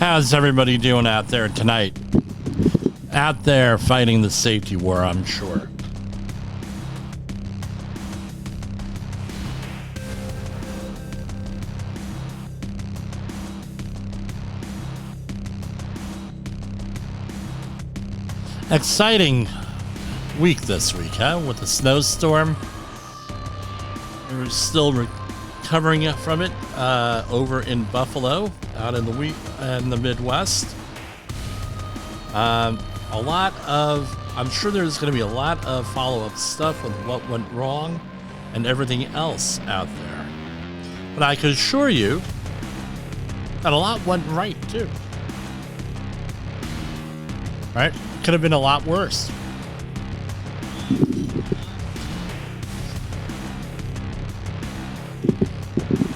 How's everybody doing out there tonight? Out there fighting the safety war, I'm sure. Exciting week this week, huh? With the snowstorm. We're still recovering from it over in Buffalo, out in the Midwest. I'm sure there's going to be a lot of follow-up stuff with what went wrong and everything else out there. But I can assure you that a lot went right, too. Right? Could have been a lot worse.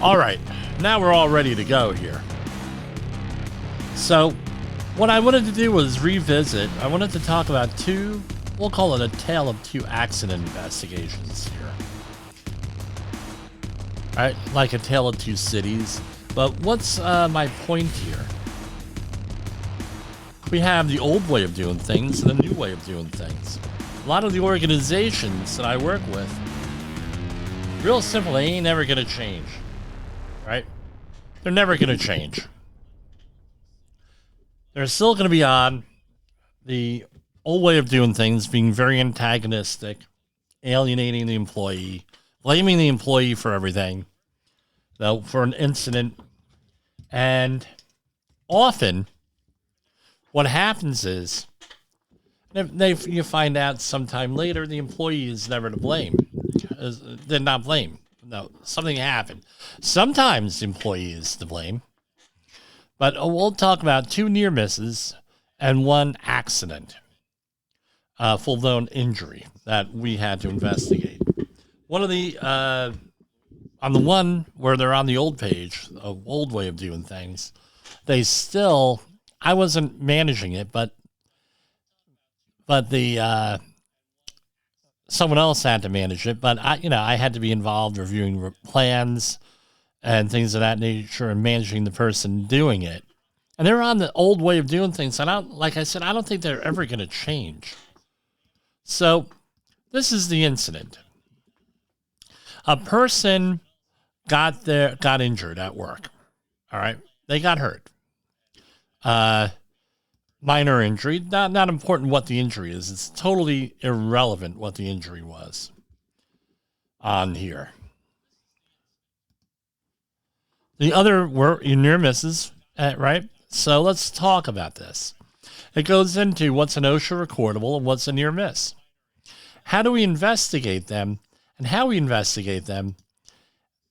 All right, now we're all ready to go here. So, what I wanted to do was revisit. I wanted to talk about we'll call it a tale of two accident investigations here. All right, like a tale of two cities. But what's my point here? We have the old way of doing things and the new way of doing things. A lot of the organizations that I work with, real simple, they ain't never going to change. Right? They're never going to change. They're still going to be on the old way of doing things, being very antagonistic, alienating the employee, blaming the employee for everything, though, for an incident. And often, what happens is, you find out sometime later, the employee is never to blame. They're not blamed. No, something happened. Sometimes the employee is to blame. But we'll talk about two near misses and one accident, full-blown injury that we had to investigate. One of the, on the one where they're on the old page, the old way of doing things, I wasn't managing it, but someone else had to manage it, but I had to be involved reviewing plans and things of that nature and managing the person doing it. And they're on the old way of doing things. And like I said, I don't think they're ever going to change. So this is the incident. A person got injured at work. All right. They got hurt. Minor injury, not important what the injury is. It's totally irrelevant what the injury was on here. The other were near misses, right? So let's talk about this. It goes into what's an OSHA recordable and what's a near miss. How do we investigate them? And how we investigate them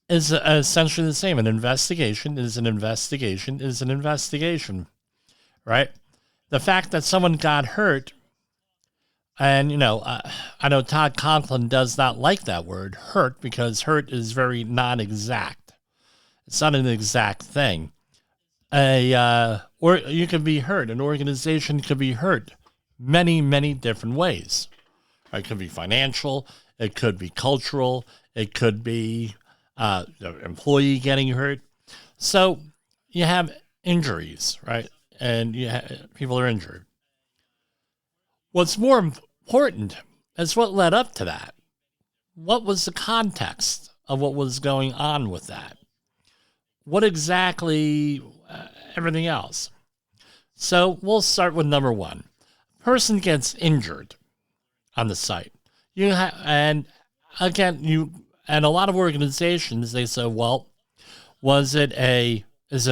is essentially the same. An investigation is an investigation is an investigation, right? The fact that someone got hurt, and, I know Todd Conklin does not like that word, hurt, because hurt is very non-exact. It's not an exact thing. Or you can be hurt. An organization could be hurt many, many different ways. It could be financial. It could be cultural. It could be the employee getting hurt. So you have injuries, right? And people are injured. What's more important is what led up to that. What was the context of what was going on with that? What exactly, everything else. So we'll start with number one. Person gets injured on the site. And a lot of organizations, they say, well, is it a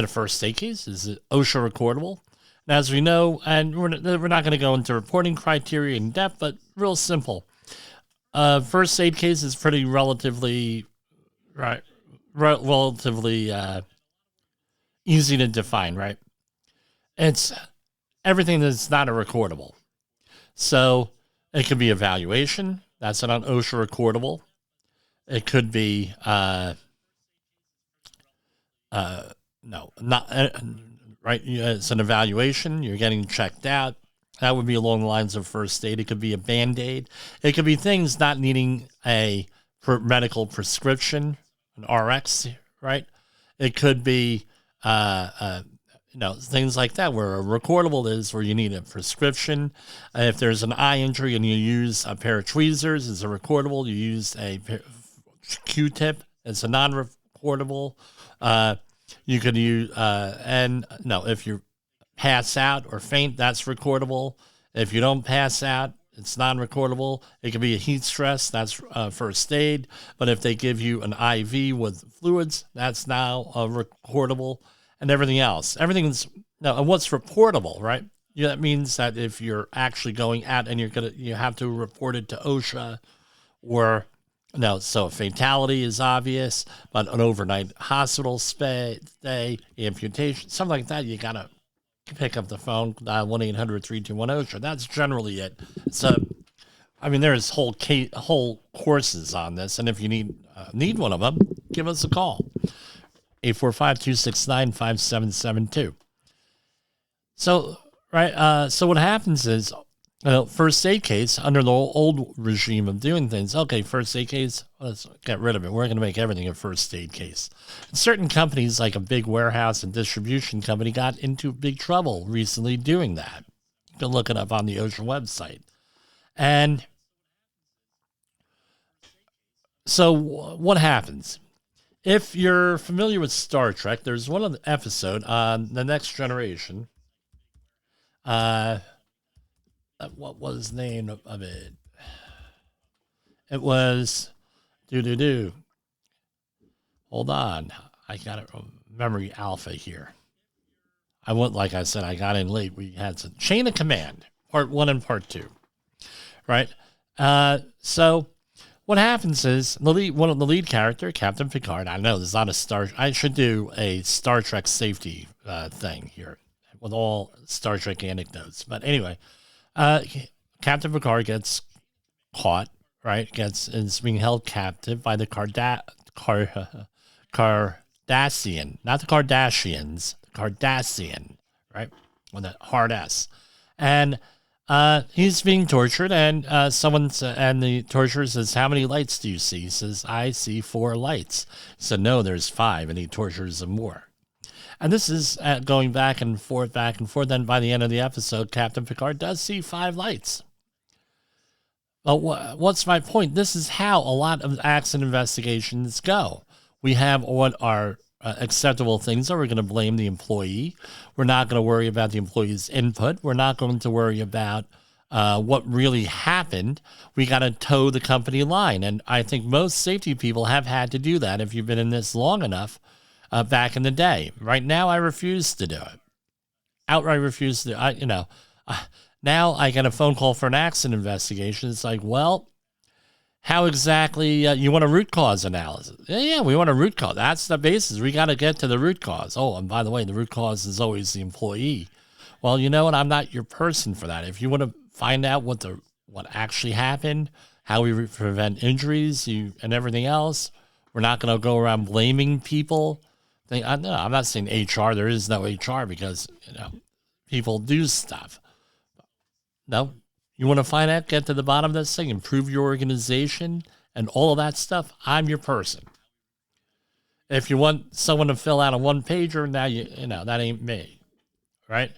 first aid case? Is it OSHA recordable? And as we know, and we're not going to go into reporting criteria in depth, but real simple. First aid case is pretty relatively easy to define, right? It's everything that's not a recordable. So it could be evaluation. That's an OSHA recordable. It could be right. It's an evaluation. You're getting checked out. That would be along the lines of first aid. It could be a Band-Aid. It could be things not needing a medical prescription, an RX, right? It could be things like that, where a recordable is where you need a prescription. If there's an eye injury and you use a pair of tweezers, it's a recordable. You use a Q-tip, it's a non-recordable. You could use, if you pass out or faint, that's recordable. If you don't pass out, it's non-recordable. It could be a heat stress, that's first aid. But if they give you an IV with fluids, that's now recordable, and everything else. Everything's and what's reportable, right? Yeah, that means that if you're actually going out and you have to report it to OSHA, or so a fatality is obvious, but an overnight hospital stay, amputation, something like that, you gotta pick up the phone, 1-800-321-OSHA. That's generally it. So, there's whole courses on this, and if you need one of them, give us a call. 845-269-5772. So, right, so what happens is, first aid case, under the old regime of doing things, okay, first aid case, let's get rid of it. We're going to make everything a first aid case. And certain companies, like a big warehouse and distribution company, got into big trouble recently doing that. You can look it up on the OSHA website. And so what happens? If you're familiar with Star Trek, there's one episode on The Next Generation. What was the name of it? It was Hold on, I got it from Memory Alpha here. I got in late. We had some Chain of Command, Part 1 and Part 2, right? So what happens is one of the lead character, Captain Picard. I know there's not I should do a Star Trek safety thing here with all Star Trek anecdotes, but anyway. Captain Picard gets caught, right? Is being held captive by the Cardassian, not the Kardashians, the Cardassian, right? With a hard S. And he's being tortured, and and the torturer says, "How many lights do you see?" He says, "I see 4 lights." He said, "No, there's 5," and he tortures him more. And this is going back and forth. Then by the end of the episode, Captain Picard does see 5 lights. But what's my point? This is how a lot of accident investigations go. We have what are acceptable things. We're going to blame the employee. We're not going to worry about the employee's input. We're not going to worry about what really happened. We got to toe the company line. And I think most safety people have had to do that if you've been in this long enough. Back in the day. Right now, I refuse to do it. Outright refuse to do it. Now I get a phone call for an accident investigation. It's like, well, how exactly you want a root cause analysis? Yeah, we want a root cause. That's the basis. We got to get to the root cause. Oh, and by the way, the root cause is always the employee. Well, you know what? I'm not your person for that. If you want to find out what actually happened, how we prevent injuries, and everything else, we're not going to go around blaming people. I'm not saying HR. There is no HR because, people do stuff. No, you want to find out, get to the bottom of this thing, improve your organization and all of that stuff. I'm your person. If you want someone to fill out a 1-pager, now that ain't me, right?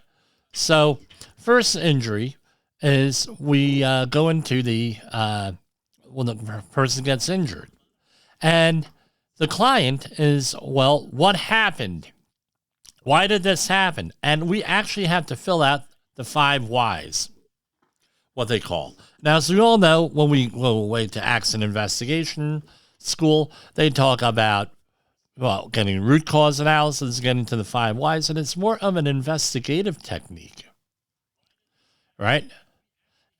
So first injury is we go into when the person gets injured. And the client is, well, what happened? Why did this happen? And we actually have to fill out the 5 whys, what they call. Now, as we all know, when we go away to accident investigation school, they talk about, getting root cause analysis, getting to the 5 whys, and it's more of an investigative technique, right?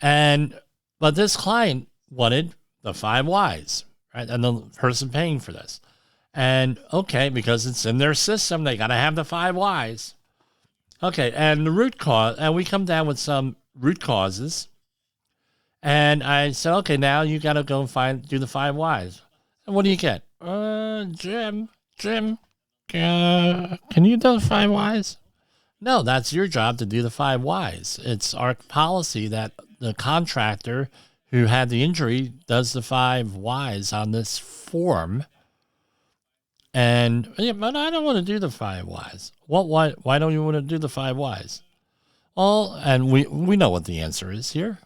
But this client wanted the 5 whys, right? And the person paying for this. And okay, because it's in their system, they got to have the 5 whys. Okay, and the root cause, and we come down with some root causes. And I said, okay, now you got to go do the 5 whys. And what do you get? Jim, can you do the 5 whys? No, that's your job to do the 5 whys. It's our policy that the contractor who had the injury does the 5 whys on this form. But I don't want to do the 5 whys. Why don't you want to do the 5 whys? Well, and we know what the answer is here.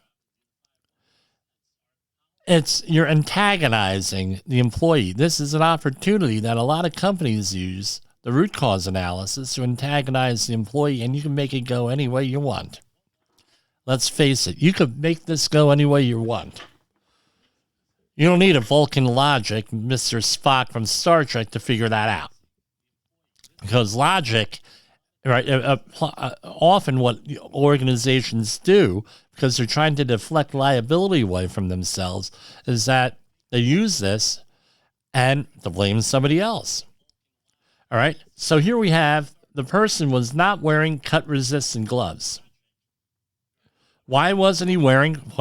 You're antagonizing the employee. This is an opportunity that a lot of companies use, the root cause analysis, to antagonize the employee, and you can make it go any way you want. Let's face it, you could make this go any way you want. You don't need a Vulcan logic, Mr. Spock from Star Trek, to figure that out. Because logic, right, often what organizations do, because they're trying to deflect liability away from themselves, is that they use this and to blame somebody else. All right, so here we have the person was not wearing cut-resistant gloves. Why wasn't he wearing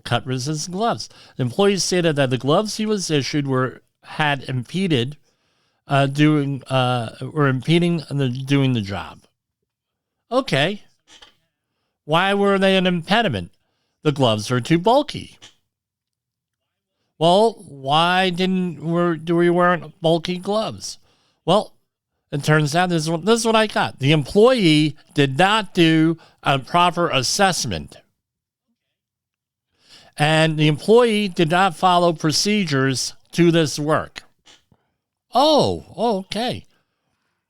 cut-resistant gloves? The employee stated that the gloves he was issued had impeded doing the job. Okay. Why were they an impediment? The gloves are too bulky. Well, why were we wearing bulky gloves? Well, it turns out this is what I got. The employee did not do a proper assessment. And the employee did not follow procedures to this work. Oh, okay.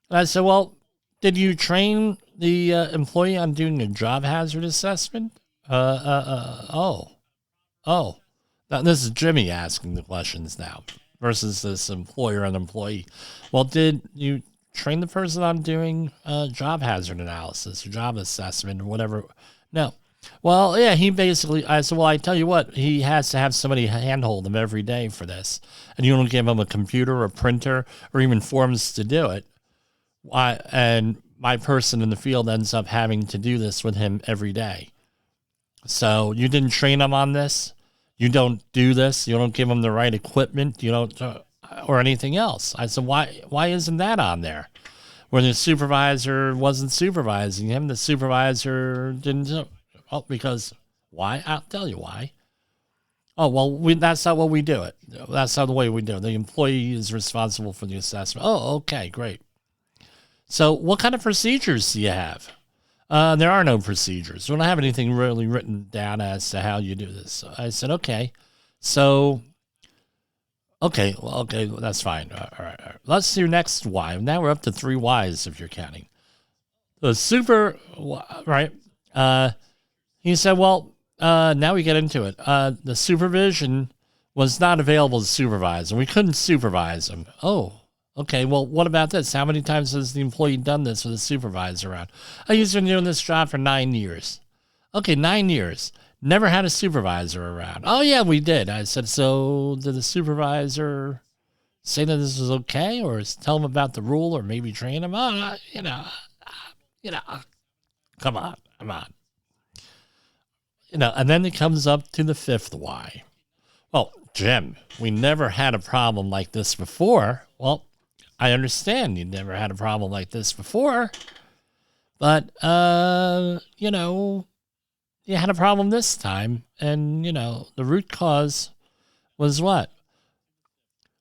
And I said, well, did you train the employee on doing a job hazard assessment? Oh. Now, this is Jimmy asking the questions now versus this employer and employee. Well, did you train the person on doing job hazard analysis or job assessment or whatever? No. Well, yeah, I said, well, I tell you what, he has to have somebody handhold him every day for this. And you don't give him a computer or a printer or even forms to do it. And my person in the field ends up having to do this with him every day. So you didn't train him on this. You don't do this. You don't give him the right equipment. You don't, or anything else. I said, why isn't that on there? When the supervisor wasn't supervising him, the supervisor didn't. Oh, because why? I'll tell you why. Oh, well, that's not what we do it. That's not the way we do it. The employee is responsible for the assessment. Oh, okay, great. So what kind of procedures do you have? There are no procedures. We don't have anything really written down as to how you do this. So I said, okay. So, okay, that's fine. All right. Let's do next why. Now we're up to 3 whys if you're counting. Right? He said, well, now we get into it. The supervision was not available to supervise, and we couldn't supervise him. Oh, okay. Well, what about this? How many times has the employee done this with a supervisor around? He's been doing this job for 9 years. Okay, 9 years. Never had a supervisor around. Oh, yeah, we did. I said, so did the supervisor say that this was okay, or tell him about the rule, or maybe train him? Oh, come on. And then it comes up to the 5th why. Well, Jim, we never had a problem like this before. Well, I understand you never had a problem like this before, but, you had a problem this time, and, the root cause was what?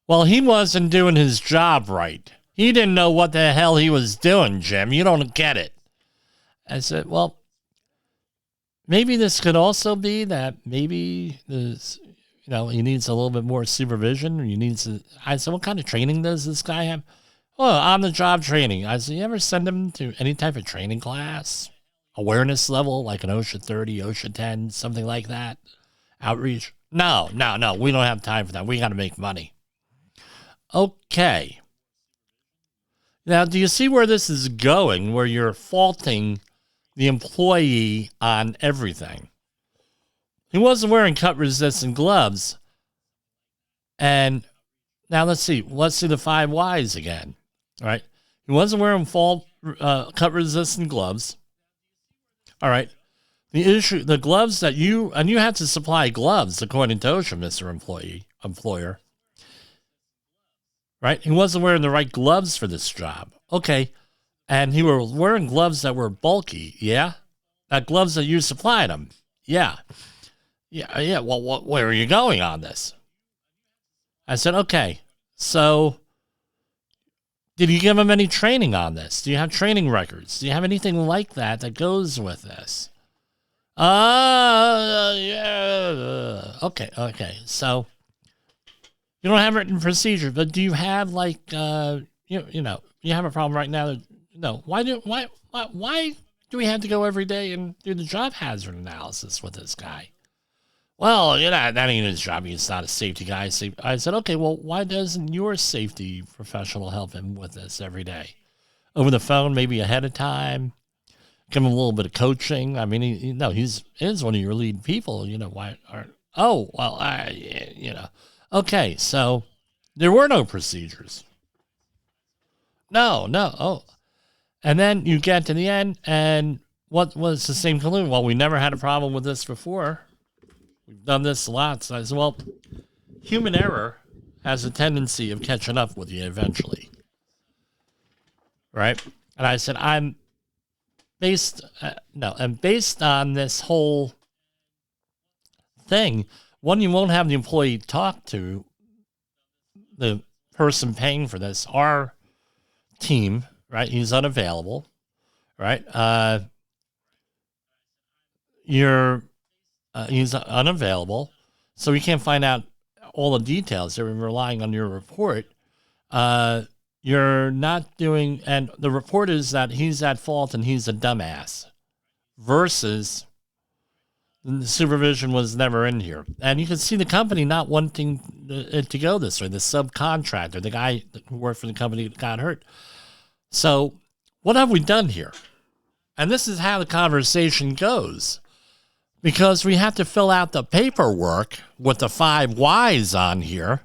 Well, he wasn't doing his job right. He didn't know what the hell he was doing, Jim. You don't get it. I said, well, maybe this could also be that maybe this, he needs a little bit more supervision. I said, what kind of training does this guy have? Oh, on-the-job training. I said, you ever send him to any type of training class? Awareness level, like an OSHA 30, OSHA 10, something like that? Outreach? No. We don't have time for that. We got to make money. Okay. Now, do you see where this is going, where you're faulting the employee on everything? He wasn't wearing cut-resistant gloves. And now let's see the 5 whys again. All right. He wasn't wearing cut-resistant gloves. All right. The gloves that you have to supply gloves according to OSHA, Mr. Employer. Right? He wasn't wearing the right gloves for this job. Okay. And he was wearing gloves that were bulky. Yeah. Gloves that you supplied him. Yeah. Yeah. Well, where are you going on this? I said, okay. So Did you give him any training on this? Do you have training records? Do you have anything like that that goes with this? Yeah. Okay. So you don't have written procedure, but do you have like you have a problem right now? No. Why do we have to go every day and do the job hazard analysis with this guy? Well, that ain't his job. He's not a safety guy. I said, okay, well, why doesn't your safety professional help him with this every day? Over the phone, maybe ahead of time. Give him a little bit of coaching. I mean, he's one of your lead people. Okay, so there were no procedures. No. Oh, and then you get to the end, and what was the same conclusion? Well, we never had a problem with this before. We've done this a lot. So I said, well, human error has a tendency of catching up with you eventually. Right? And I said, based on this whole thing, one, you won't have the employee talk to the person paying for this, our team, right? He's unavailable, right? He's unavailable, so we can't find out all the details. They're relying on your report. You're not doing, and the report is that he's at fault and he's a dumbass, versus the supervision was never in here. And you can see the company not wanting it to go this way. The subcontractor, the guy who worked for the company got hurt. So what have we done here? And this is how the conversation goes. Because we have to fill out the paperwork with the 5 whys on here.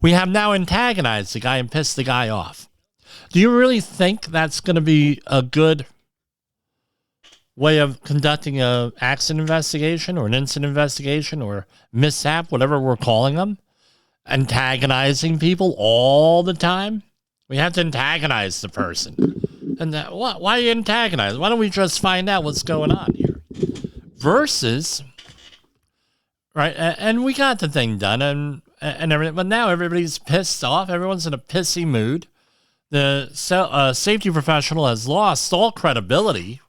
We have now antagonized the guy and pissed the guy off. Do you really think that's going to be a good way of conducting an accident investigation or an incident investigation or mishap, whatever we're calling them? Antagonizing people all the time? We have to antagonize the person. And why antagonize? Why don't we just find out what's going on here? Versus, right, and we got the thing done and everything, but now everybody's pissed off. Everyone's in a pissy mood. The safety professional has lost all credibility.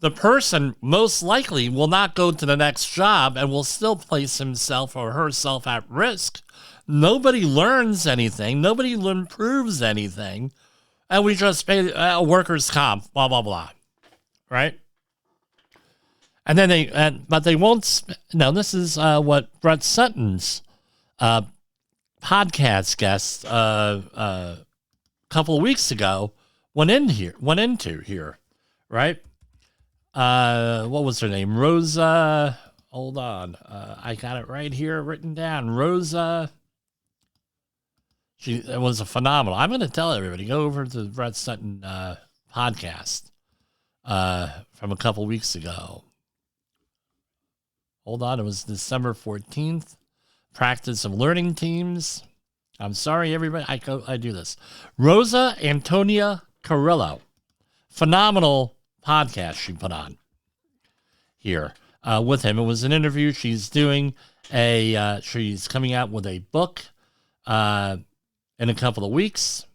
The person most likely will not go to the next job and will still place himself or herself at risk. Nobody learns anything. Nobody improves anything. And we just pay workers' comp, blah, blah, blah. Right? And then but they won't. No, this is what Brett Sutton's podcast guest a couple of weeks ago went into here, right? What was her name? Rosa. Hold on, I got it right here written down. Rosa. It was a phenomenal. I'm going to tell everybody, go over to the Brett Sutton podcast from a couple weeks ago. Hold on, it was December 14th. Practice of learning teams. I'm sorry, everybody. I do this. Rosa Antonia Carrillo. Phenomenal podcast she put on here with him. It was an interview. She's doing she's coming out with a book in a couple of weeks.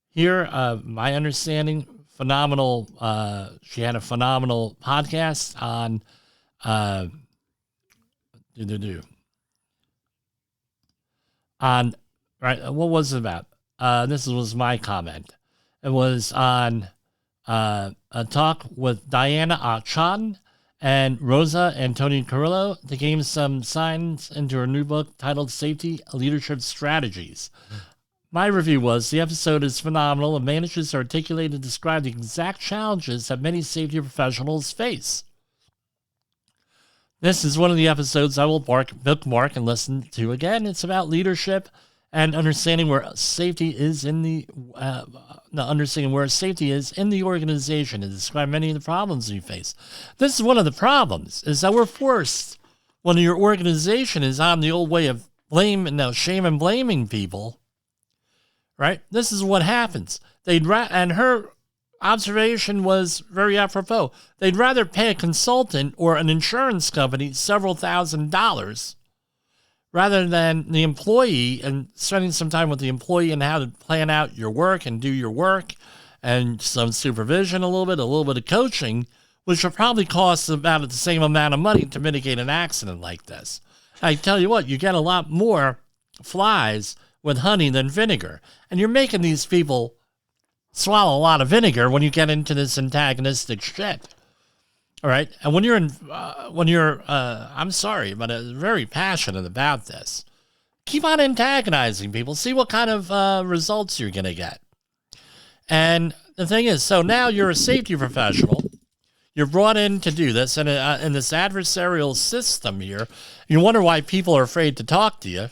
Here, my understanding, phenomenal. She had a phenomenal podcast on on, right, what was it about? This was my comment. It was on a talk with Diana Achan and Rosa Antonia Carrillo to gain some signs into her new book titled Safety Leadership Strategies. My review was, the episode is phenomenal and manages to articulate and describe the exact challenges that many safety professionals face. This is one of the episodes I will bookmark and listen to again. It's about leadership and understanding where safety is in the organization, and describe many of the problems you face. This is one of the problems, is that we're forced, when your organization is on the old way of shame and blaming people, right? This is what happens. And her observation was very apropos. They'd rather pay a consultant or an insurance company several $1,000s, rather than the employee and spending some time with the employee and how to plan out your work and do your work and some supervision a little bit of coaching, which will probably cost about the same amount of money to mitigate an accident like this. I tell you what, you get a lot more flies with honey than vinegar. And you're making these people swallow a lot of vinegar when you get into this antagonistic shit. All right. And when you're I'm sorry, but very passionate about this, keep on antagonizing people. See what kind of results you're going to get. And the thing is, so now you're a safety professional. You're brought in to do this, and in this adversarial system here, you wonder why people are afraid to talk to you,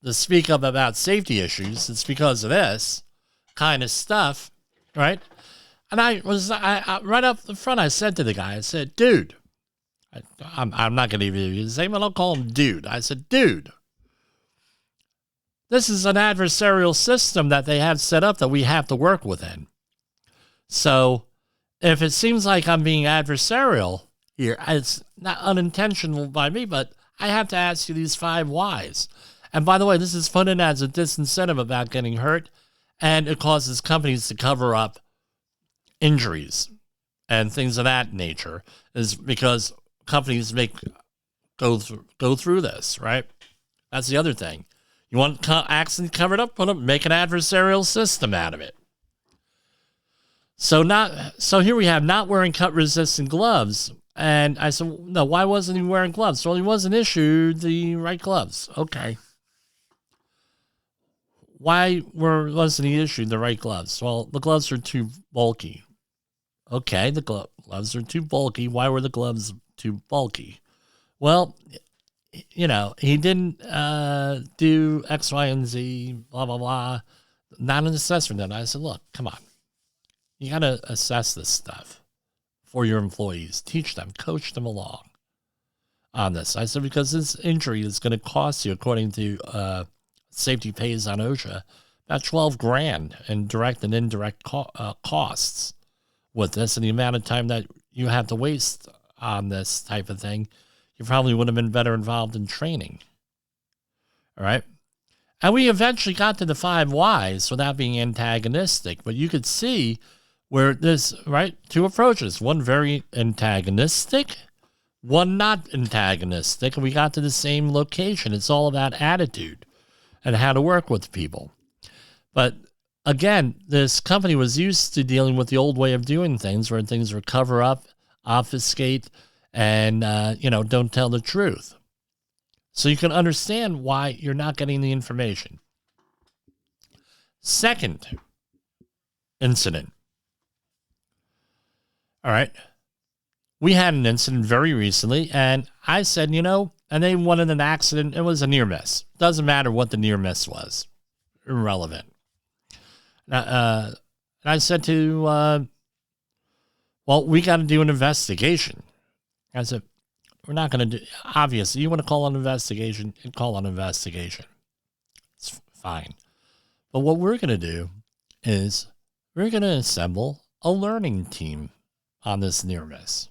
to speak up about safety issues. It's because of this kind of stuff, right? And I right up the front, I said to the guy, I said, dude, I'm not going to even use his name, but I'll call him dude. I said, dude, this is an adversarial system that they have set up that we have to work within. So if it seems like I'm being adversarial here, it's not unintentional by me, but I have to ask you these 5 whys. And by the way, this is put in as a disincentive about getting hurt, and it causes companies to cover up injuries and things of that nature, is because companies go through this, right? That's the other thing. You want accident covered up, make an adversarial system out of it. So here we have not wearing cut-resistant gloves. And I said, no, why wasn't he wearing gloves? Well, he wasn't issued the right gloves. Okay. Why wasn't he issued the right gloves? Well, the gloves are too bulky. Okay, the gloves are too bulky. Why were the gloves too bulky? Well, he didn't do X, Y, and Z, blah, blah, blah. Not an assessment. I said, look, come on. You got to assess this stuff for your employees. Teach them, coach them along on this. I said, because this injury is going to cost you, according to Safety Pays on OSHA, about $12,000 in direct and indirect costs with this, and the amount of time that you have to waste on this type of thing. You probably would have been better involved in training. All right. And we eventually got to the 5 whys without being antagonistic, but you could see where this, right, 2 approaches, one very antagonistic, one not antagonistic, and we got to the same location. It's all about attitude and how to work with people. But again, this company was used to dealing with the old way of doing things, where things were cover up, obfuscate, and, don't tell the truth. So you can understand why you're not getting the information. Second incident. All right. We had an incident very recently, and I said, and they wanted an accident. It was a near miss. Doesn't matter what the near miss was. Irrelevant. And I said to, we got to do an investigation. I said, we're not going to do, obviously, you want to call an investigation, call an investigation. It's fine. But what we're going to do is we're going to assemble a learning team on this near miss.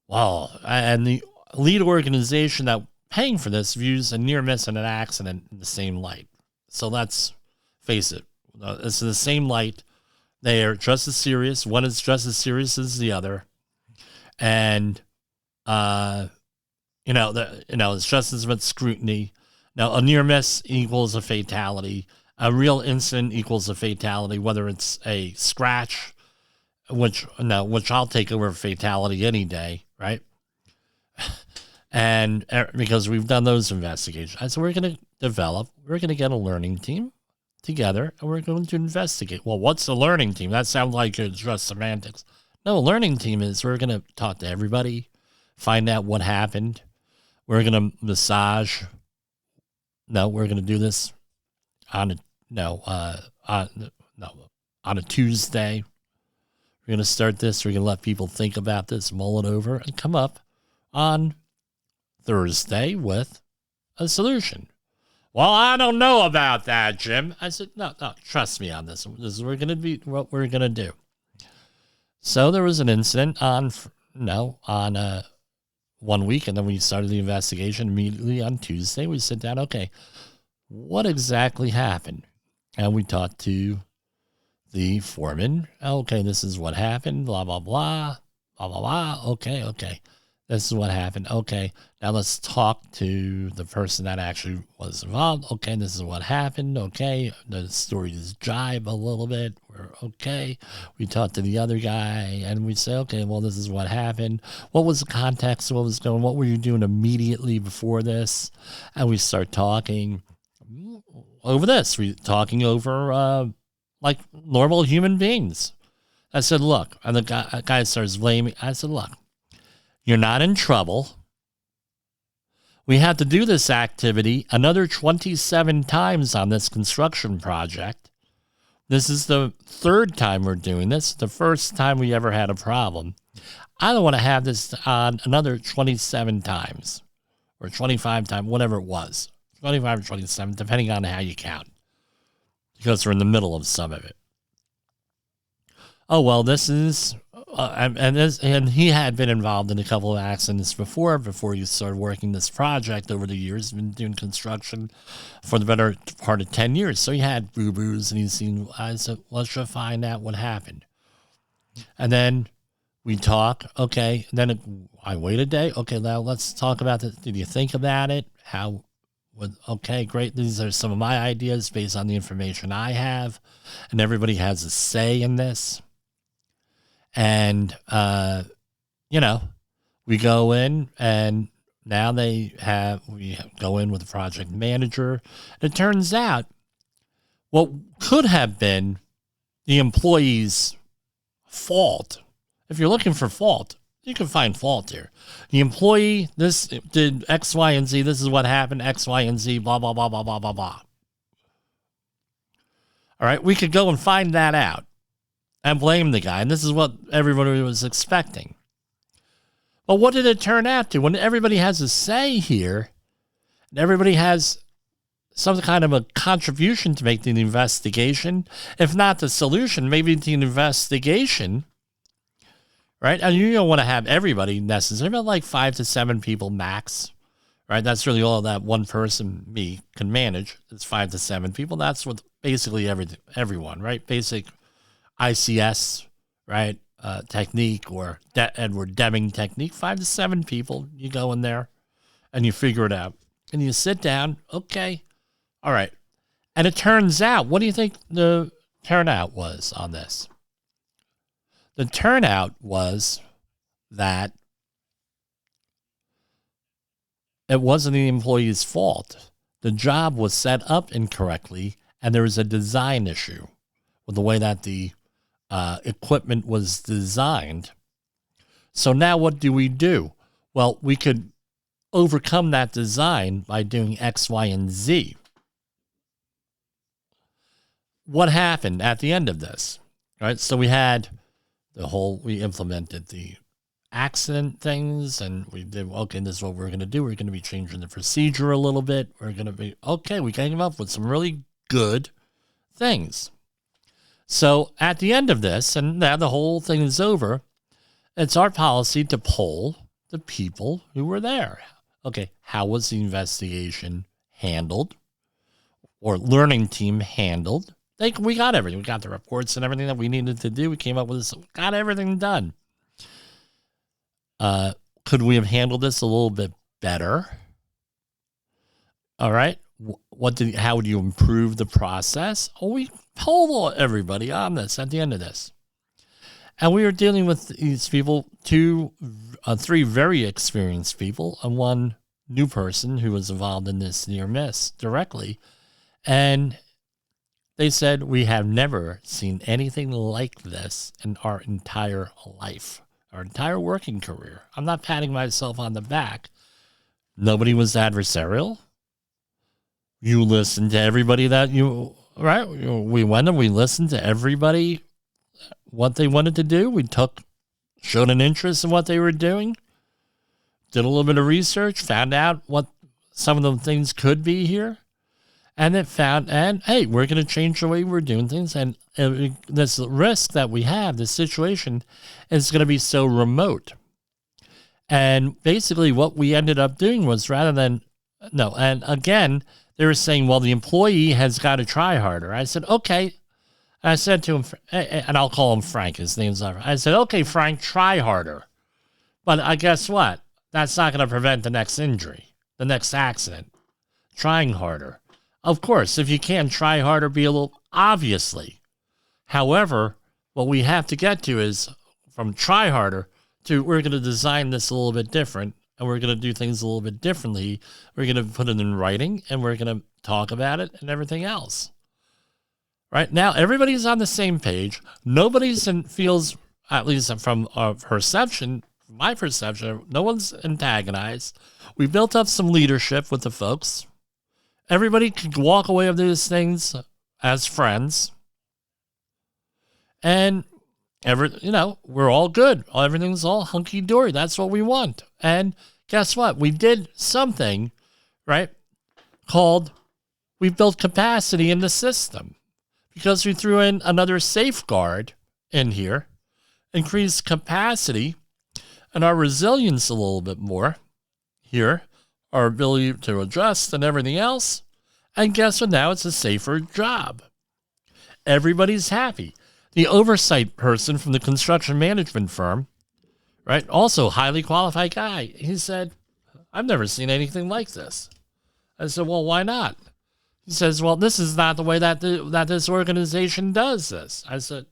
Well, and the lead organization that paying for this views a near miss and an accident in the same light. So let's face it. It's in the same light. They are just as serious. One is just as serious as the other. And, it's just as much scrutiny. Now, a near miss equals a fatality. A real incident equals a fatality, whether it's a scratch, which I'll take over fatality any day, right? And because we've done those investigations. I said, we're going to get a learning team together, and we're going to investigate. Well, what's a learning team? That sounds like it's just semantics. No, a learning team is we're going to talk to everybody, find out what happened. We're going to massage. No, we're going to do this on a Tuesday. We're going to start this. We're going to let people think about this, mull it over, and come up on Thursday with a solution. Well, I don't know about that, Jim. I said, no, trust me on this. This is what we're going to do. So there was an incident on 1 week, and then we started the investigation immediately on Tuesday. We sit down, okay, what exactly happened? And we talked to the foreman. Okay, this is what happened, blah, blah, blah, blah, blah, blah. Okay. This is what happened. Okay, now let's talk to the person that actually was involved. Okay, this is what happened. Okay, the stories jibe a little bit. We're okay. We talk to the other guy and we say, okay, well, this is what happened. What was the context? What was going on? What were you doing immediately before this? And we start talking over this. We're talking over like normal human beings. I said, look, and the guy starts blaming. I said, look, you're not in trouble. We had to do this activity another 27 times on this construction project. This is the third time we're doing this, the first time we ever had a problem. I don't want to have this on another 27 times or 25 times, whatever it was, 25 or 27, depending on how you count, because we're in the middle of some of it. Oh, well, this is, and he had been involved in a couple of accidents before he started working this project over the years. He's been doing construction for the better part of 10 years. So he had boo-boos, and I said, let's just find out what happened. And then we talk. Okay. And then I wait a day. Okay, now let's talk about this. Did you think about it? Okay, great. These are some of my ideas based on the information I have. And everybody has a say in this. And, we go in, and now we go in with the project manager. And it turns out what could have been the employee's fault, if you're looking for fault, you can find fault here. The employee, this did X, Y, and Z. This is what happened, X, Y, and Z, blah, blah, blah, blah, blah, blah, blah. All right, we could go and find that out and blame the guy. And this is what everybody was expecting. But what did it turn out to? When everybody has a say here, and everybody has some kind of a contribution to make to the investigation, if not the solution, maybe the investigation, right? And you don't want to have everybody necessarily, but like 5 to 7 people max, right? That's really all that one person, me, can manage. It's 5 to 7 people. That's what basically everyone, right? Basic ICS, right? Technique or Edward Deming technique. 5 to 7 people. You go in there and you figure it out. And you sit down. Okay. All right. And it turns out, what do you think the turnout was on this? The turnout was that it wasn't the employee's fault. The job was set up incorrectly, and there was a design issue with the way that the equipment was designed. So now what do? Well, we could overcome that design by doing X, Y, and Z. What happened at the end of this? Right? So we had we implemented the accident things, and we did, okay, this is what we're going to do. We're going to be changing the procedure a little bit. We're going to be, okay, we came up with some really good things. So at the end of this, and now the whole thing is over, it's our policy to poll the people who were there. Okay, how was the investigation handled or learning team handled? We got everything. We got the reports and everything that we needed to do. We came up with this, got everything done. Could we have handled this a little bit better? All right. How would you improve the process? Oh, we polled everybody on this at the end of this. And we were dealing with these people, 3 very experienced people and 1 new person who was involved in this near miss directly. And they said, we have never seen anything like this in our entire life, our entire working career. I'm not patting myself on the back. Nobody was adversarial. You listened to everybody right? We went and we listened to everybody, what they wanted to do. We showed an interest in what they were doing, did a little bit of research, found out what some of the things could be here. And hey, we're going to change the way we're doing things. And this risk that we have, this situation, is going to be so remote. And basically what we ended up doing was and again, they were saying, well, the employee has got to try harder. I said, okay. And I said to him, and I'll call him Frank, his name's not, I said, okay, Frank, try harder. But I guess what? That's not going to prevent the next injury, the next accident. Trying harder. Of course, if you can try harder, be a little, obviously. However, what we have to get to is from try harder to we're going to design this a little bit different, and we're going to do things a little bit differently. We're going to put it in writing, and we're going to talk about it and everything else. Right now, everybody's on the same page. Nobody's feels, at least from our perception, my perception, no one's antagonized. We built up some leadership with the folks. Everybody could walk away with these things as friends. And we're all good. Everything's all hunky-dory. That's what we want. And guess what? We did something, right, called we built capacity in the system because we threw in another safeguard in here, increased capacity and our resilience a little bit more here, our ability to adjust and everything else. And guess what? Now it's a safer job. Everybody's happy. The oversight person from the construction management firm, right, also highly qualified guy, he said, I've never seen anything like this. I said, well, why not? He says, well, this is not the way that this organization does this. I said,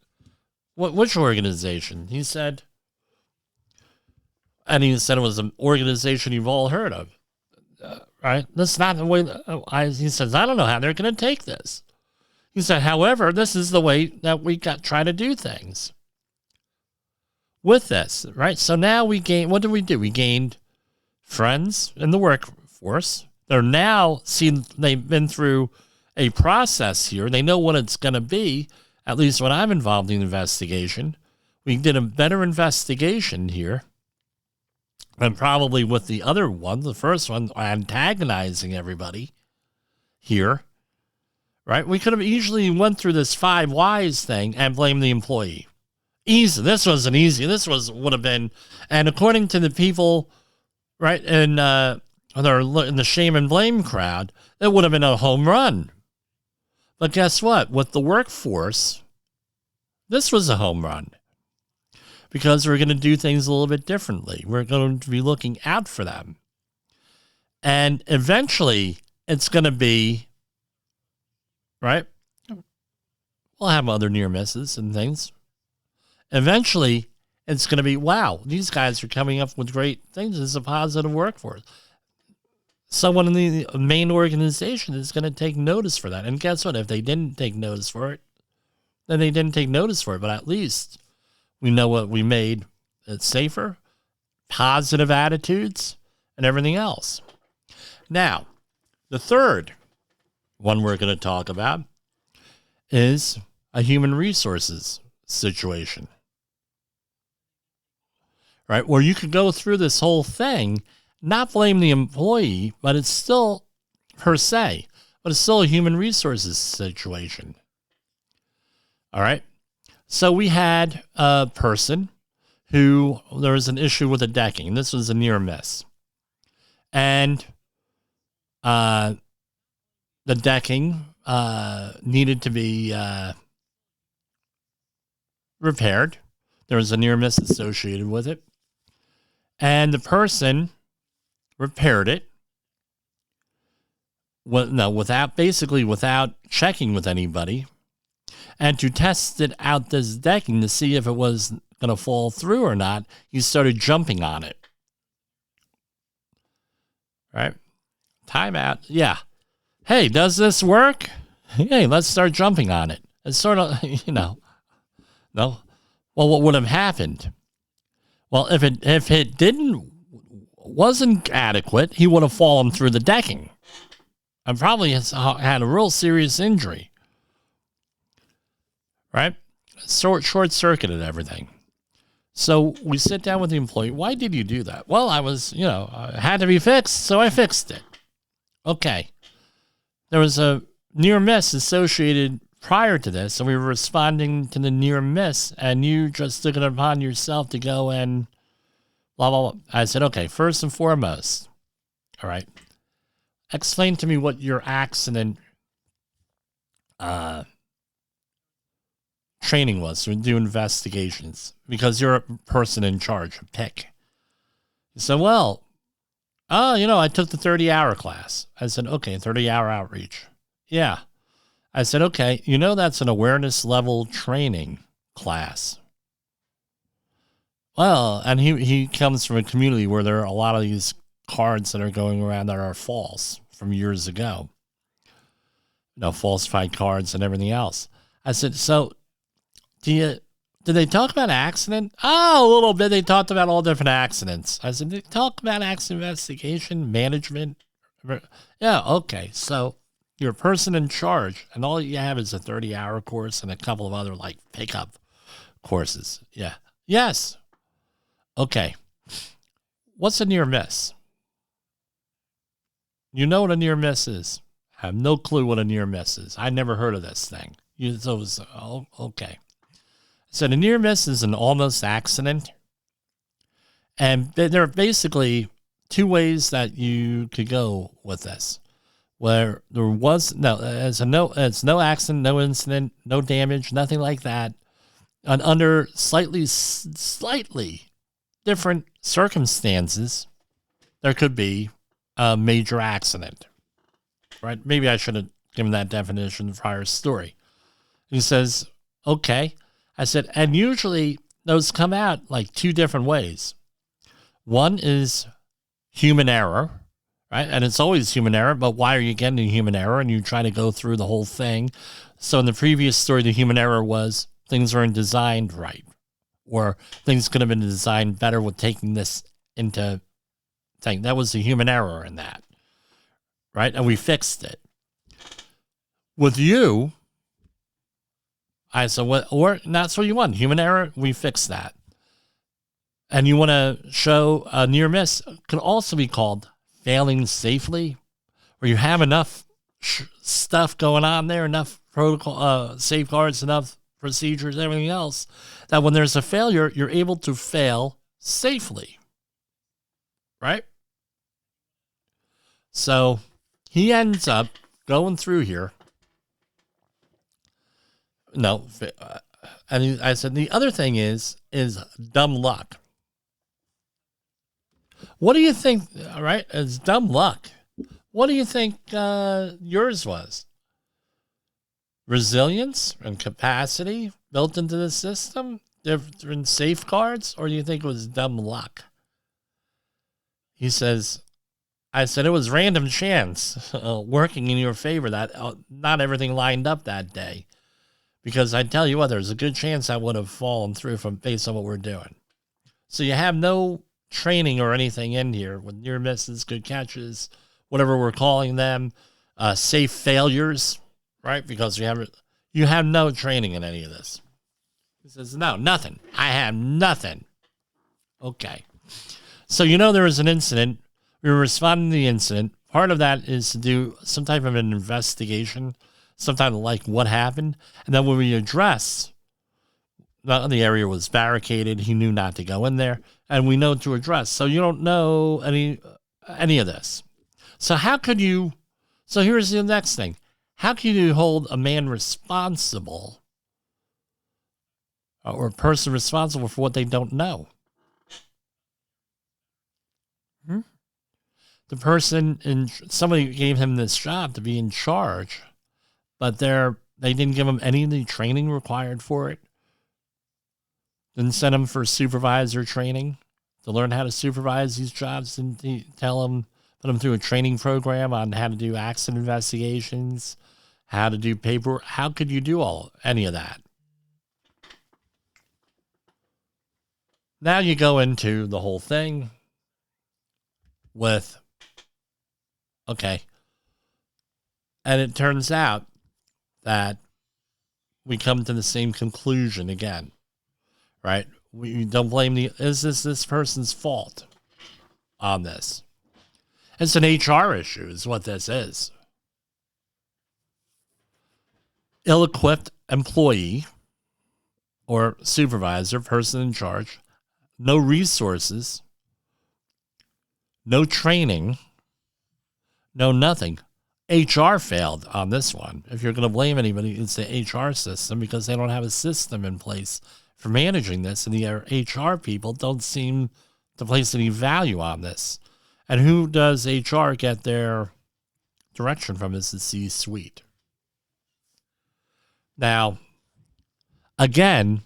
which organization? He said it was an organization you've all heard of, right? That's not the way. He says, I don't know how they're going to take this. He said, however, this is the way that we try to do things with this, right? So now we gain, what did we do? We gained friends in the workforce. They're now they've been through a process here. They know what it's going to be, at least when I'm involved in the investigation. We did a better investigation here than probably with the other one, the first one, antagonizing everybody here. Right? We could have easily went through this 5 whys thing and blamed the employee. Easy. This wasn't easy. Would have been, and according to the people, right, in the shame and blame crowd, it would have been a home run. But guess what? With the workforce, this was a home run because we're going to do things a little bit differently. We're going to be looking out for them. And eventually, it's going to be, right? We'll have other near misses and things. Eventually, it's going to be, wow, these guys are coming up with great things. It's a positive workforce. Someone in the main organization is going to take notice for that. And guess what? If they didn't take notice for it, then they didn't take notice for it. But at least we know what we made it safer, positive attitudes, and everything else. Now, the third one we're going to talk about is a human resources situation, right? Where you could go through this whole thing, not blame the employee, but it's still per se, but it's still a human resources situation. All right. So we had a person who there was an issue with the decking. This was a near miss. And, the decking needed to be repaired. There was a near miss associated with it. And the person repaired it without checking with anybody. And to test it out, this decking, to see if it was going to fall through or not, he started jumping on it. Right? Time out. Yeah. Hey, does this work? Hey, let's start jumping on it. It's sort of, no. Well, what would have happened? Well, if it wasn't adequate, he would have fallen through the decking and probably has had a real serious injury. Right? Short-circuited everything. So we sit down with the employee. Why did you do that? Well, it had to be fixed, so I fixed it. Okay. There was a near miss associated prior to this, and we were responding to the near miss, and you just took it upon yourself to go and blah, blah, blah. I said, okay, first and foremost, all right, explain to me what your accident training was to do investigations because you're a person in charge. Pick. He said, well, I took the 30-hour class. I said, okay, 30-hour outreach. Yeah. I said, okay, that's an awareness level training class. Well, and he comes from a community where there are a lot of these cards that are going around that are false from years ago. Falsified cards and everything else. I said, so did they talk about accident? Oh, a little bit. They talked about all different accidents. I said, did they talk about accident investigation, management? Yeah, okay. So you're a person in charge, and all you have is a 30-hour course and a couple of other, like, pickup courses. Yeah. Yes. Okay. What's a near miss? You know what a near miss is? I have no clue what a near miss is. I never heard of this thing. Okay. So the near miss is an almost accident. And there are basically two ways that you could go with this. Where there was it's no accident, no incident, no damage, nothing like that. And under slightly different circumstances, there could be a major accident. Right? Maybe I should have given that definition in the prior story. He says, okay. I said, and usually those come out like two different ways. One is human error, right? And it's always human error, but why are you getting human error? And you try to go through the whole thing. So in the previous story, the human error was things weren't designed right, or things could have been designed better with taking this into thing. That was the human error in that, right? And we fixed it. With you, I said, what, or that's what you want. Human error, we fixed that. And you want to show a near miss, could also be called failing safely, where you have enough stuff going on there, enough protocol, safeguards, enough procedures, everything else, that when there's a failure, you're able to fail safely. Right? So he ends up going through here. No, and I said, the other thing is dumb luck. What do you think? All right, it's dumb luck. What do you think yours was? Resilience and capacity built into the system, different safeguards, or do you think it was dumb luck? He says, I said it was random chance working in your favor that not everything lined up that day. Because I tell you what, there's a good chance I would have fallen through based on what we're doing. So you have no training or anything in here with near misses, good catches, whatever we're calling them, safe failures, right? Because you have no training in any of this. He says, no, nothing. I have nothing. Okay. So there was an incident. We were responding to the incident. Part of that is to do some type of an investigation, sometime like what happened. And then when we address, the area was barricaded. He knew not to go in there. And we know to address. So you don't know any of this. So how could you, so here's the next thing. How can you hold a man responsible or a person responsible for what they don't know? The person, somebody gave him this job to be in charge, but they didn't give him any of the training required for it. Didn't send him for supervisor training to learn how to supervise these jobs. Didn't put him through a training program on how to do accident investigations, how to do paperwork. How could you do any of that? Now you go into the whole thing with, okay. And it turns out that we come to the same conclusion again, right? We don't blame is this person's fault on this? It's an HR issue is what this is. Ill-equipped employee or supervisor, person in charge, no resources, no training, no nothing. HR failed on this one. If you're going to blame anybody, it's the HR system, because they don't have a system in place for managing this, and the HR people don't seem to place any value on this. And who does HR get their direction from? Is the C-suite. Now, again,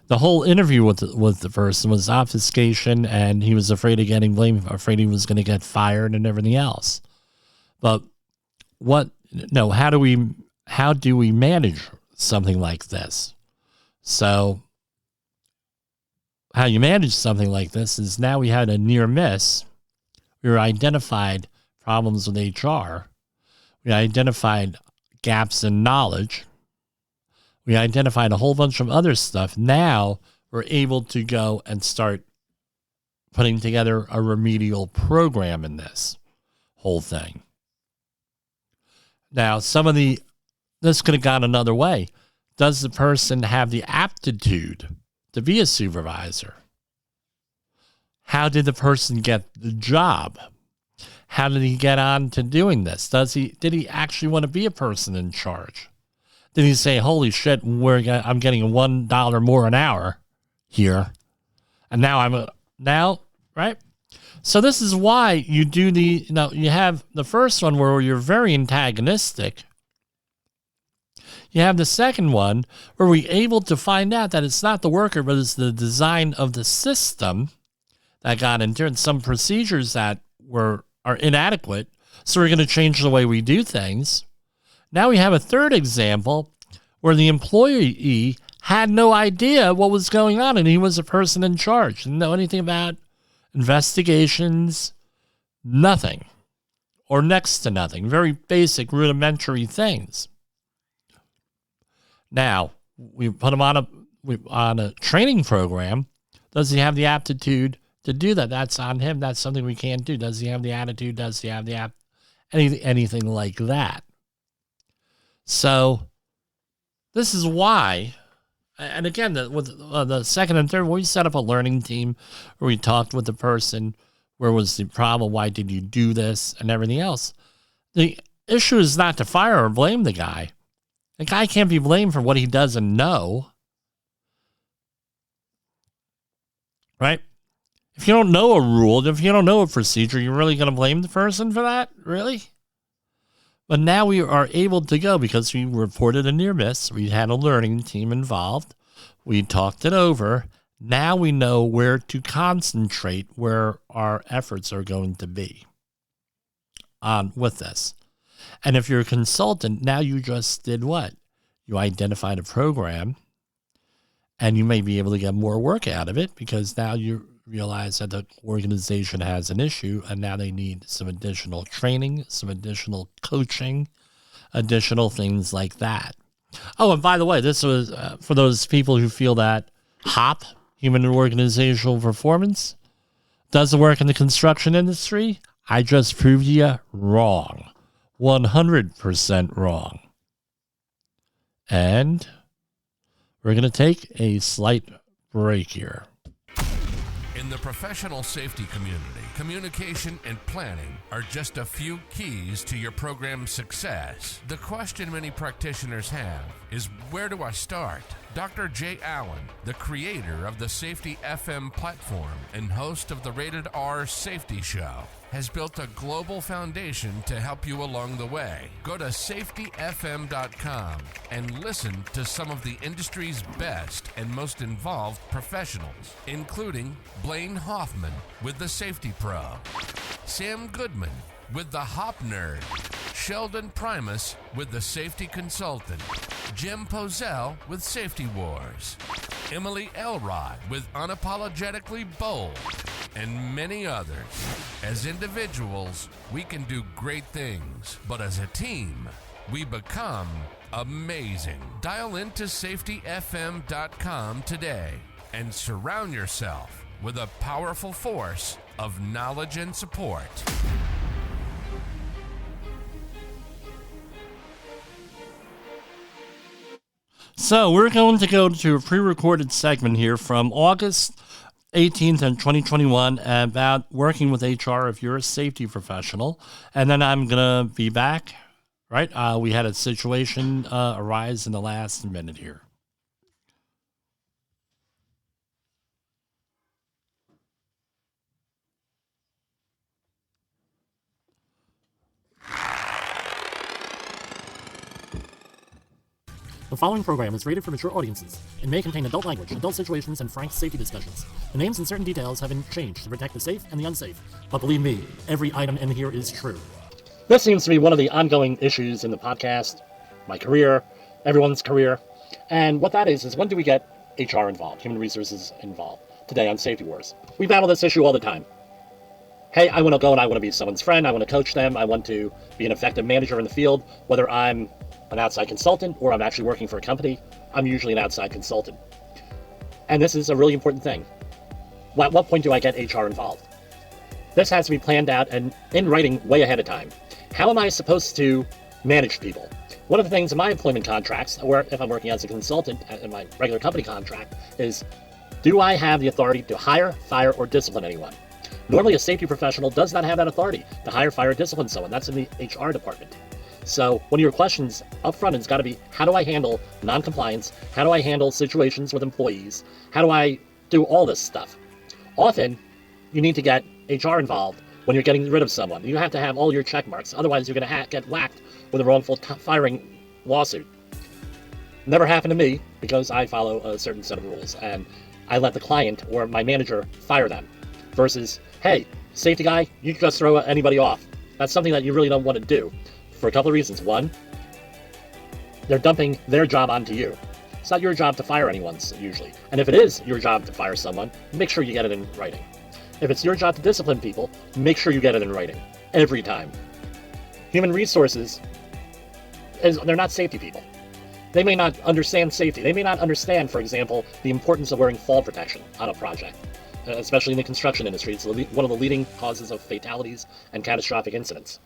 the whole interview with the person was obfuscation, and he was afraid of getting blamed, afraid he was going to get fired and everything else. But how do we manage something like this? So how you manage something like this is, now we had a near miss. We identified problems with HR. We identified gaps in knowledge. We identified a whole bunch of other stuff. Now we're able to go and start putting together a remedial program in this whole thing. Now, this could have gone another way. Does the person have the aptitude to be a supervisor? How did the person get the job? How did he get on to doing this? Did he actually want to be a person in charge? Did he say, holy shit, I'm getting $1 more an hour here, and now right? So this is why you do you have the first one where you're very antagonistic. You have the second one where we're able to find out that it's not the worker, but it's the design of the system that got into it, and some procedures that are inadequate. So we're going to change the way we do things. Now we have a third example where the employee had no idea what was going on, and he was a person in charge. Didn't know anything about investigations, nothing, or next to nothing. Very basic, rudimentary things. Now, we put him on a training program. Does he have the aptitude to do that? That's on him. That's something we can't do. Does he have the attitude? Does he have the anything like that? So this is why, and again, with the second and third, we set up a learning team where we talked with the person. Where was the problem? Why did you do this? And everything else. The issue is not to fire or blame the guy. The guy can't be blamed for what he doesn't know. Right? If you don't know a rule, if you don't know a procedure, you're really going to blame the person for that? Really? But now we are able to go because we reported a near miss. We had a learning team involved. We talked it over. Now we know where to concentrate, where our efforts are going to be on with this. And if you're a consultant, now you just did what? You identified a program, and you may be able to get more work out of it because now you realize that the organization has an issue, and now they need some additional training, some additional coaching, additional things like that. Oh, and by the way, this was for those people who feel that HOP, Human and Organizational Performance, doesn't work in the construction industry. I just proved you wrong. 100% wrong. And we're going to take a slight break here. In the professional safety community, communication and planning are just a few keys to your program's success. The question many practitioners have is, where do I start? Dr. Jay Allen, the creator of the Safety FM platform and host of the Rated R Safety Show, has built a global foundation to help you along the way. Go to safetyfm.com and listen to some of the industry's best and most involved professionals, including Blaine Hoffman with the Safety Pro, Sam Goodman with the Hop Nerd, Sheldon Primus with the Safety Consultant, Jim Pozell with Safety Wars, Emily Elrod with Unapologetically Bold, and many others. As individuals, we can do great things, but as a team, we become amazing. Dial into safetyfm.com today and surround yourself with a powerful force of knowledge and support. So we're going to go to a pre-recorded segment here from August 18th in 2021 about working with HR if you're a safety professional. And then I'm going to be back, right? We had a situation arise in the last minute here. The following program is rated for mature audiences and may contain adult language, adult situations, and frank safety discussions. The names and certain details have been changed to protect the safe and the unsafe. But believe me, every item in here is true. This seems to be one of the ongoing issues in the podcast, my career, everyone's career. And what that is when do we get HR involved, human resources involved? Today on Safety Wars. We battle this issue all the time. Hey, I want to go and I want to be someone's friend. I want to coach them. I want to be an effective manager in the field. Whether I'm an outside consultant or I'm actually working for a company, I'm usually an outside consultant. And this is a really important thing. At what point do I get HR involved? This has to be planned out and in writing way ahead of time. How am I supposed to manage people? One of the things in my employment contracts, or if I'm working as a consultant in my regular company contract, is do I have the authority to hire, fire, or discipline anyone? Normally, a safety professional does not have that authority to hire, fire, or discipline someone. That's in the HR department. So one of your questions up front has got to be, how do I handle non-compliance? How do I handle situations with employees? How do I do all this stuff? Often, you need to get HR involved when you're getting rid of someone. You have to have all your check marks. Otherwise, you're going to get whacked with a wrongful firing lawsuit. Never happened to me because I follow a certain set of rules and I let the client or my manager fire them versus, hey, safety guy, you just throw anybody off. That's something that you really don't want to do for a couple of reasons. One, they're dumping their job onto you. It's not your job to fire anyone usually. And if it is your job to fire someone, make sure you get it in writing. If it's your job to discipline people, make sure you get it in writing. Every time. Human resources, they're not safety people. They may not understand safety. They may not understand, for example, the importance of wearing fall protection on a project, especially in the construction industry. It's one of the leading causes of fatalities and catastrophic incidents.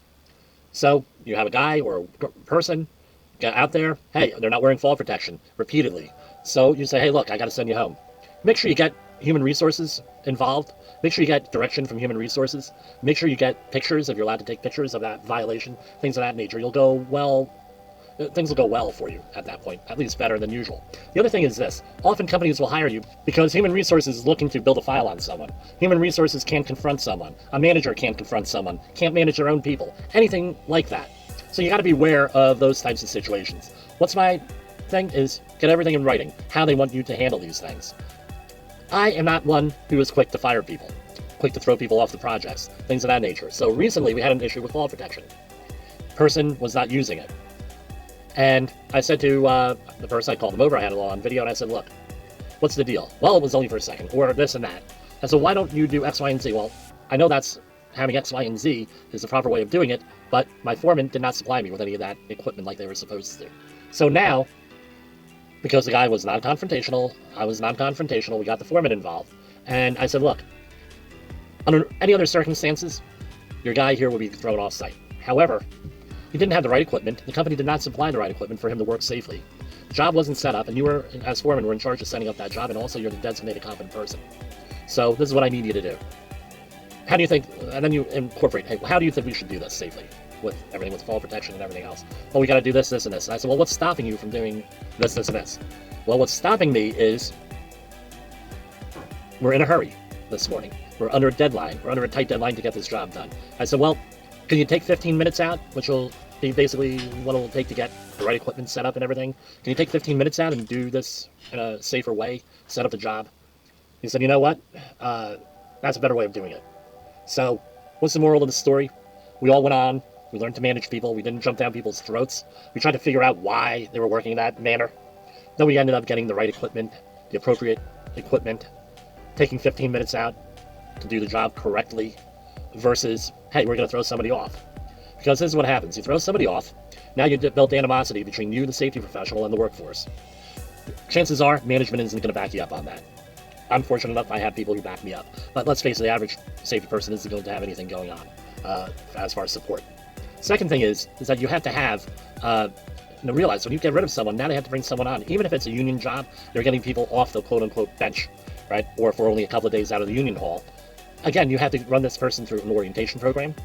So you have a guy or a person get out there, hey, they're not wearing fall protection repeatedly. So you say, hey, look, I got to send you home. Make sure you get human resources involved. Make sure you get direction from human resources. Make sure you get pictures if you're allowed to take pictures of that violation, things of that nature. Things will go well for you at that point, at least better than usual. The other thing is this. Often companies will hire you because human resources is looking to build a file on someone. Human resources can't confront someone. A manager can't confront someone, can't manage their own people, anything like that. So you got to be aware of those types of situations. What's my thing is get everything in writing, how they want you to handle these things. I am not one who is quick to fire people, quick to throw people off the projects, things of that nature. So recently we had an issue with fall protection. Person was not using it. And I said to the person, I called them over, I had it all on video, and I said, look, what's the deal? Well, it was only for a second, or this and that. I said, why don't you do X, Y, and Z? Well, I know that's having X, Y, and Z is the proper way of doing it, but my foreman did not supply me with any of that equipment like they were supposed to. So now, because the guy was non-confrontational, I was non-confrontational, we got the foreman involved. And I said, look, under any other circumstances, your guy here would be thrown off site. However, he didn't have the right equipment. The company did not supply the right equipment for him to work safely. The job wasn't set up, and you were, as foreman, were in charge of setting up that job, and also you're the designated competent person. So this is what I need you to do. How do you think, and then you incorporate, hey, how do you think we should do this safely with everything, with fall protection and everything else? Well, we got to do this, this, and this. And I said, well, what's stopping you from doing this, this, and this? Well, what's stopping me is we're in a hurry this morning. We're under a deadline. We're under a tight deadline to get this job done. I said, well, can you take 15 minutes out, which will be basically what it will take to get the right equipment set up and everything? Can you take 15 minutes out and do this in a safer way, set up the job? He said, you know what? That's a better way of doing it. So what's the moral of the story? We all went on. We learned to manage people. We didn't jump down people's throats. We tried to figure out why they were working in that manner. Then we ended up getting the right equipment, the appropriate equipment, taking 15 minutes out to do the job correctly versus, hey, we're going to throw somebody off. Because this is what happens. You throw somebody off, now you built animosity between you, the safety professional, and the workforce. Chances are management isn't going to back you up on that. I'm fortunate enough I have people who back me up. But let's face it, the average safety person isn't going to have anything going on as far as support. Second thing is that you have to have, realize when you get rid of someone, now they have to bring someone on. Even if it's a union job, they're getting people off the quote-unquote bench. right? Or if we're only a couple of days out of the union hall. Again, you have to run this person through an orientation program.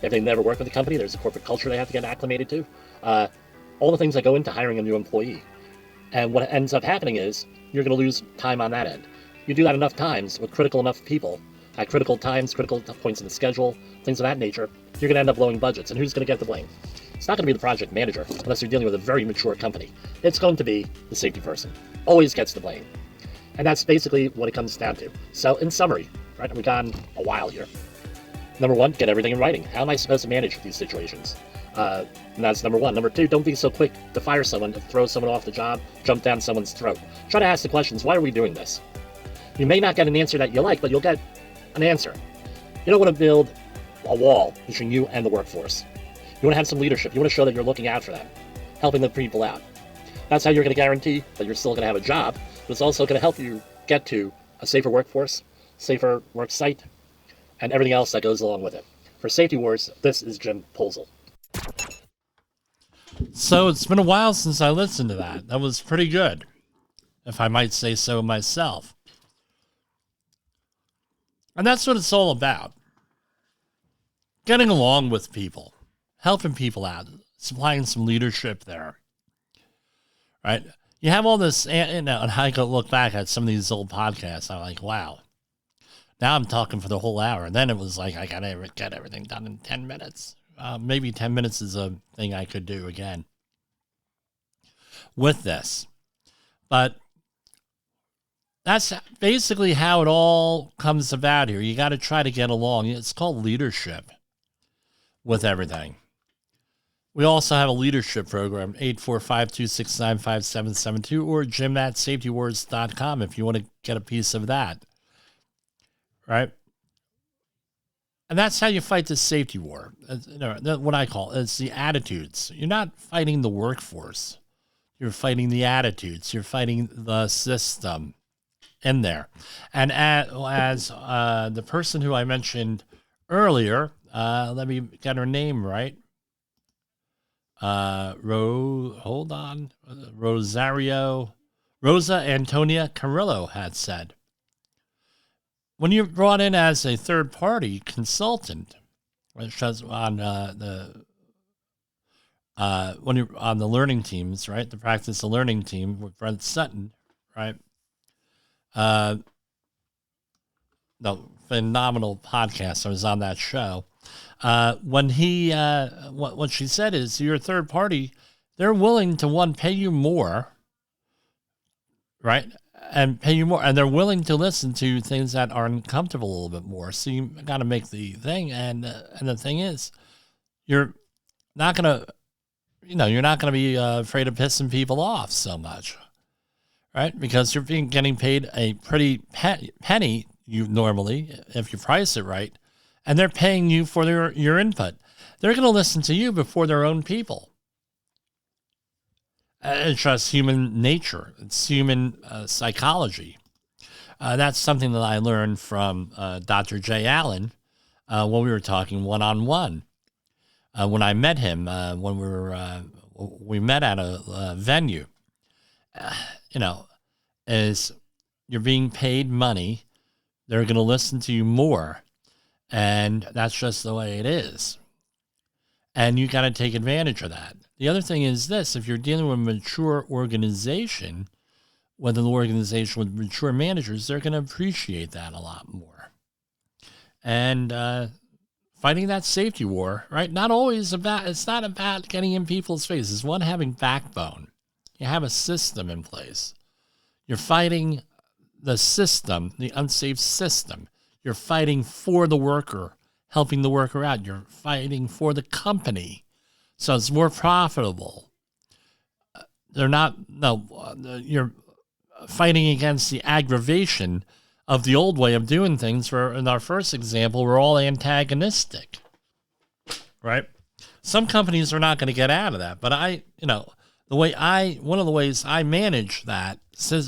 If they've never worked with the company, there's a corporate culture they have to get acclimated to. All the things that go into hiring a new employee. And what ends up happening is you're going to lose time on that end. You do that enough times with critical enough people at critical times, critical points in the schedule, things of that nature, you're going to end up blowing budgets. And who's going to get the blame? It's not going to be the project manager unless you're dealing with a very mature company. It's going to be the safety person. Always gets the blame. And that's basically what it comes down to. So in summary, right, we've gone a while here. Number one, get everything in writing. How am I supposed to manage these situations? And that's number one. Number two, don't be so quick to fire someone, to throw someone off the job, jump down someone's throat. Try to ask the questions, why are we doing this? You may not get an answer that you like, but you'll get an answer. You don't want to build a wall between you and the workforce. You want to have some leadership. You want to show that you're looking out for them, helping the people out. That's how you're going to guarantee that you're still going to have a job, but it's also going to help you get to a safer workforce, safer work site, and everything else that goes along with it. For Safety Wars, this is Jim Polzel. So it's been a while since I listened to that. That was pretty good, if I might say so myself. And that's what it's all about. Getting along with people, helping people out, supplying some leadership there. Right? You have all this, and I go look back at some of these old podcasts, I'm like, wow. Now I'm talking for the whole hour. And then it was like, I got to get everything done in 10 minutes. Maybe 10 minutes is a thing I could do again with this. But that's basically how it all comes about here. You got to try to get along. It's called leadership with everything. We also have a leadership program, 845-269-5772, or jim@safetywars.com if you want to get a piece of that. Right? And that's how you fight the safety war. What I call it's the attitudes. You're not fighting the workforce. You're fighting the attitudes. You're fighting the system in there. And as the person who I mentioned earlier, let me get her name right. Rosa Antonia Carrillo had said, when you're brought in as a third-party consultant, which is on when you're on the learning teams, right, the practice the learning team with Brent Sutton, right? No, phenomenal podcast. I was on that show. When he, what she said is, you're a third party. They're willing to pay you more, right? And pay you more, and they're willing to listen to things that are uncomfortable a little bit more. So you got to make the thing, and the thing is, you're not gonna, you're not gonna be afraid of pissing people off so much, right? Because you're getting paid a pretty penny, you normally, if you price it right, and they're paying you for your input. They're gonna listen to you before their own people. It's just human nature. It's human psychology. That's something that I learned from Dr. Jay Allen when we were talking one-on-one. When I met him, when we met at a venue, is you're being paid money. They're going to listen to you more. And that's just the way it is. And you got to take advantage of that. The other thing is this: if you're dealing with a mature organization, with an organization with mature managers, they're going to appreciate that a lot more. And fighting that safety war, right? It's not about getting in people's faces. One, having backbone. You have a system in place. You're fighting the system, the unsafe system. You're fighting for the worker, helping the worker out. You're fighting for the company, so it's more profitable. You're fighting against the aggravation of the old way of doing things. Where in our first example, we're all antagonistic, right? Some companies are not going to get out of that, but one of the ways I manage that,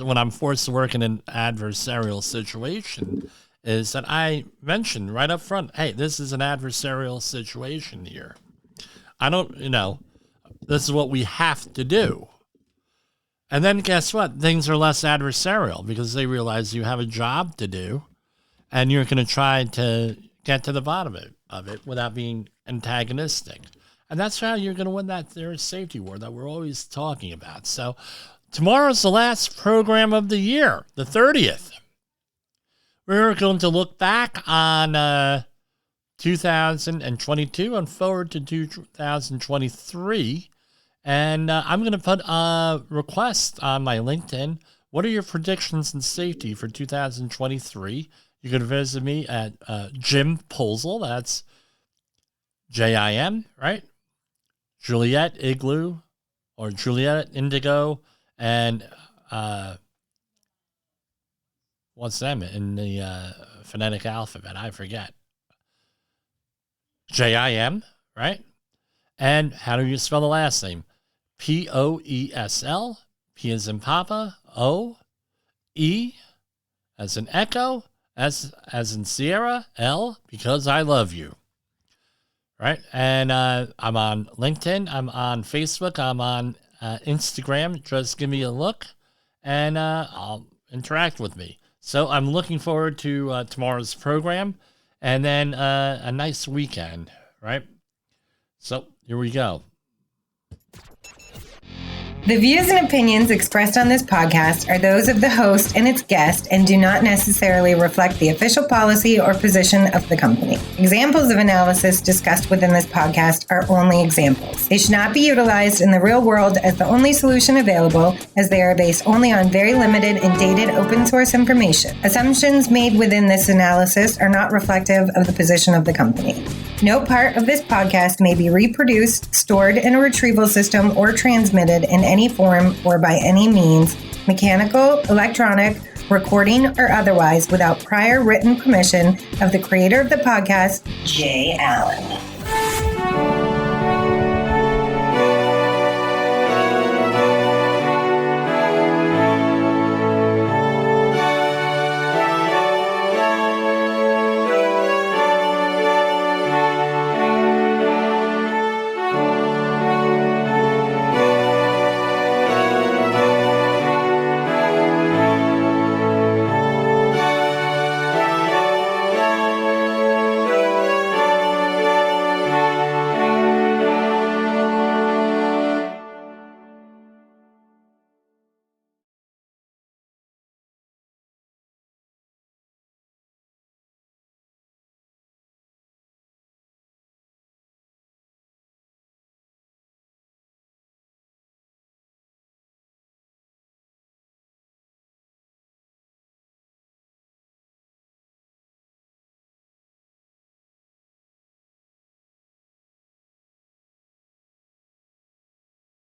when I'm forced to work in an adversarial situation, is that I mention right up front, hey, this is an adversarial situation here. This is what we have to do. And then guess what? Things are less adversarial because they realize you have a job to do and you're going to try to get to the bottom of it without being antagonistic. And that's how you're going to win that there safety war that we're always talking about. So tomorrow's the last program of the year, the 30th. We're going to look back on 2022 and forward to 2023. And I'm going to put a request on my LinkedIn. What are your predictions in safety for 2023? You can visit me at Jim Posel. That's Jim, right? Juliet Igloo or Juliet Indigo and what's them in the phonetic alphabet? I forget. Jim, right? And how do you spell the last name? Poesl, P as in Papa, O, E as in Echo, S as in Sierra, L because I love you. Right? And I'm on LinkedIn, I'm on Facebook, I'm on Instagram. Just give me a look and I'll interact with me. So I'm looking forward to tomorrow's program and then a nice weekend, right? So here we go. The views and opinions expressed on this podcast are those of the host and its guest and do not necessarily reflect the official policy or position of the company. Examples of analysis discussed within this podcast are only examples. They should not be utilized in the real world as the only solution available, as they are based only on very limited and dated open source information. Assumptions made within this analysis are not reflective of the position of the company. No part of this podcast may be reproduced, stored in a retrieval system, or transmitted in any form or by any means, mechanical, electronic, recording, or otherwise, without prior written permission of the creator of the podcast, Jay Allen.